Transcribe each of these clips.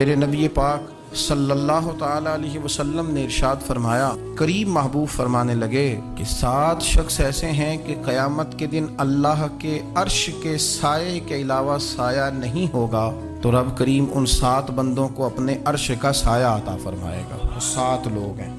میرے نبی پاک صلی اللہ تعالی علیہ وسلم نے ارشاد فرمایا، قریب محبوب فرمانے لگے کہ 7 شخص ایسے ہیں کہ قیامت کے دن اللہ کے عرش کے سائے کے علاوہ سایہ نہیں ہوگا، تو رب کریم ان 7 بندوں کو اپنے عرش کا سایہ عطا فرمائے گا۔ 7 لوگ ہیں،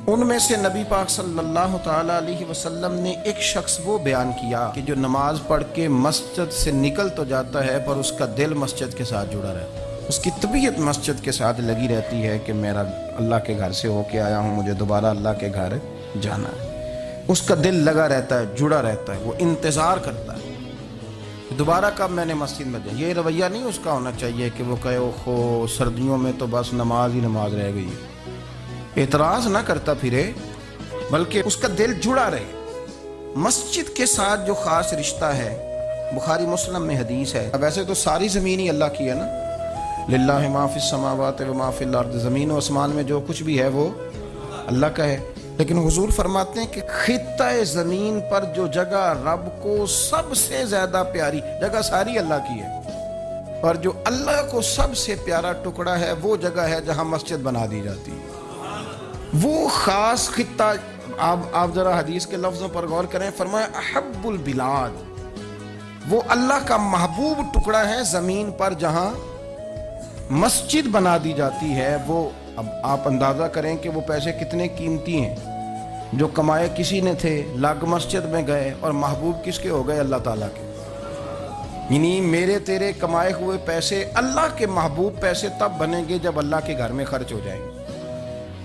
ان میں سے نبی پاک صلی اللہ تعالی علیہ وسلم نے ایک شخص وہ بیان کیا کہ جو نماز پڑھ کے مسجد سے نکل تو جاتا ہے پر اس کا دل مسجد کے ساتھ جڑا رہتا ہے، اس کی طبیعت مسجد کے ساتھ لگی رہتی ہے کہ میرا اللہ کے گھر سے ہو کے آیا ہوں، مجھے دوبارہ اللہ کے گھر جانا ہے۔ اس کا دل لگا رہتا ہے، جڑا رہتا ہے، وہ انتظار کرتا ہے دوبارہ کب میں نے مسجد میں جائیں۔ یہ رویہ نہیں اس کا ہونا چاہیے کہ وہ کہے اوہو سردیوں میں تو بس نماز ہی نماز رہ گئی، اعتراض نہ کرتا پھرے، بلکہ اس کا دل جڑا رہے مسجد کے ساتھ۔ جو خاص رشتہ ہے، بخاری مسلم میں حدیث ہے، ویسے تو ساری زمین ہی اللہ کی ہے نا، للہ ما فی السماوات و ما فی الارض، زمین و آسمان میں جو کچھ بھی ہے وہ اللہ کا ہے، لیکن حضور فرماتے ہیں کہ خطہ زمین پر جو جگہ رب کو سب سے زیادہ پیاری جگہ ساری اللہ کی ہے، پر جو اللہ کو سب سے پیارا ٹکڑا ہے وہ جگہ ہے جہاں مسجد بنا دی جاتی ہے۔ وہ خاص خطہ، آپ ذرا حدیث کے لفظوں پر غور کریں، فرمایا احب البلاد، وہ اللہ کا محبوب ٹکڑا ہے زمین پر جہاں مسجد بنا دی جاتی ہے۔ وہ اب آپ اندازہ کریں کہ وہ پیسے کتنے قیمتی ہیں، جو کمائے کسی نے تھے، لاگ مسجد میں گئے، اور محبوب کس کے ہو گئے؟ اللہ تعالیٰ کے۔ یعنی میرے تیرے کمائے ہوئے پیسے اللہ کے محبوب پیسے تب بنیں گے جب اللہ کے گھر میں خرچ ہو جائیں گے،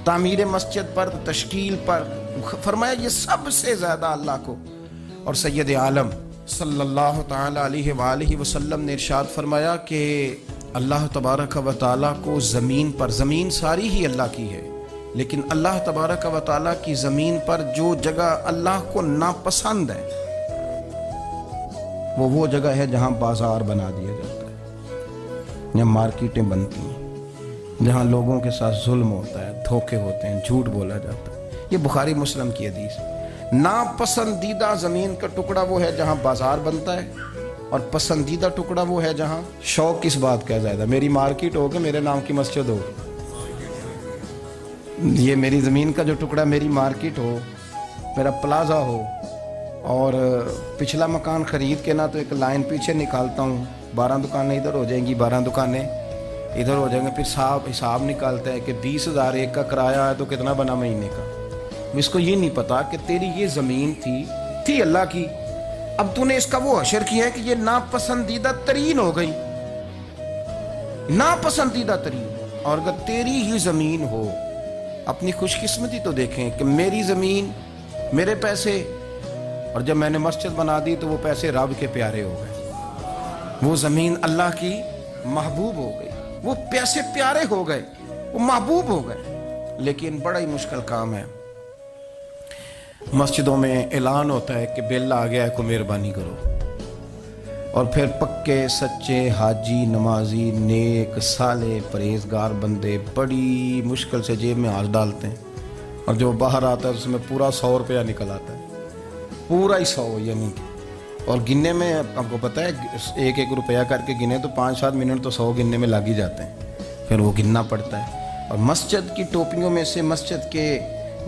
تعمیر مسجد پر، تشکیل پر۔ فرمایا یہ سب سے زیادہ اللہ کو۔ اور سید عالم صلی اللہ تعالی علیہ وآلہ وسلم نے ارشاد فرمایا کہ اللہ تبارک و تعالیٰ کو زمین پر، زمین ساری ہی اللہ کی ہے، لیکن اللہ تبارک و تعالیٰ کی زمین پر جو جگہ اللہ کو ناپسند ہے وہ جگہ ہے جہاں بازار بنا دیا جاتا ہے، جہاں مارکیٹیں بنتی ہیں، جہاں لوگوں کے ساتھ ظلم ہوتا ہے، دھوکے ہوتے ہیں، جھوٹ بولا جاتا ہے۔ یہ بخاری مسلم کی حدیث ہے۔ ناپسندیدہ زمین کا ٹکڑا وہ ہے جہاں بازار بنتا ہے، اور پسندیدہ ٹکڑا وہ ہے جہاں شوق کس بات کا زیادہ، میری مارکیٹ ہو کہ میرے نام کی مسجد ہو، یہ میری زمین کا جو ٹکڑا میری مارکیٹ ہو، میرا پلازا ہو، اور پچھلا مکان خرید کے نہ تو ایک لائن پیچھے نکالتا ہوں، 12 دکانیں ادھر ہو جائیں گی، 12 دکانیں ادھر ہو جائیں گے، پھر صاحب حساب نکالتا ہے کہ 20,000 ایک کا کرایہ ہے تو کتنا بنا مہینے کا۔ اس کو یہ نہیں پتا کہ تیری یہ زمین تھی اللہ کی، اب تو نے اس کا وہ حشر کیا ہے کہ یہ ناپسندیدہ ترین ہو گئی، ناپسندیدہ ترین۔ اور اگر تیری ہی زمین ہو، اپنی خوش قسمتی تو دیکھیں کہ میری زمین، میرے پیسے، اور جب میں نے مسجد بنا دی تو وہ پیسے رب کے پیارے ہو گئے، وہ زمین اللہ کی محبوب ہو گئی، وہ پیسے پیارے ہو گئے، وہ محبوب ہو گئے۔ لیکن بڑا ہی مشکل کام ہے، مسجدوں میں اعلان ہوتا ہے کہ بل آ گیا ہے، کو مہربانی کرو، اور پھر پکے سچے حاجی، نمازی، نیک صالح پرہیزگار بندے بڑی مشکل سے جیب میں ہاتھ ڈالتے ہیں، اور جو باہر آتا ہے اس میں پورا 100 روپیہ نکل آتا ہے، پورا ہی 100، یعنی اور گننے میں آپ کو پتہ ہے 1-1 روپیہ کر کے گنے تو 5-7 منٹ تو 100 گننے میں لگ ہی جاتے ہیں، پھر وہ گننا پڑتا ہے۔ اور مسجد کی ٹوپیوں میں سے، مسجد کے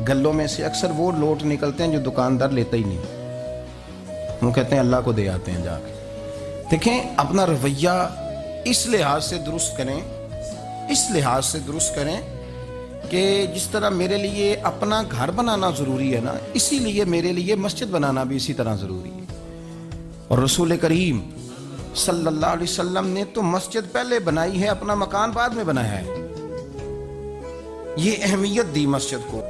گلوں میں سے اکثر وہ لوٹ نکلتے ہیں جو دکاندار لیتا ہی نہیں، وہ کہتے ہیں اللہ کو دے آتے ہیں جا کے۔ دیکھیں اپنا رویہ اس لحاظ سے درست کریں، اس لحاظ سے درست کریں کہ جس طرح میرے لیے اپنا گھر بنانا ضروری ہے نا، اسی لیے میرے لیے مسجد بنانا بھی اسی طرح ضروری ہے۔ اور رسول کریم صلی اللہ علیہ وسلم نے تو مسجد پہلے بنائی ہے، اپنا مکان بعد میں بنایا ہے، یہ اہمیت دی مسجد کو۔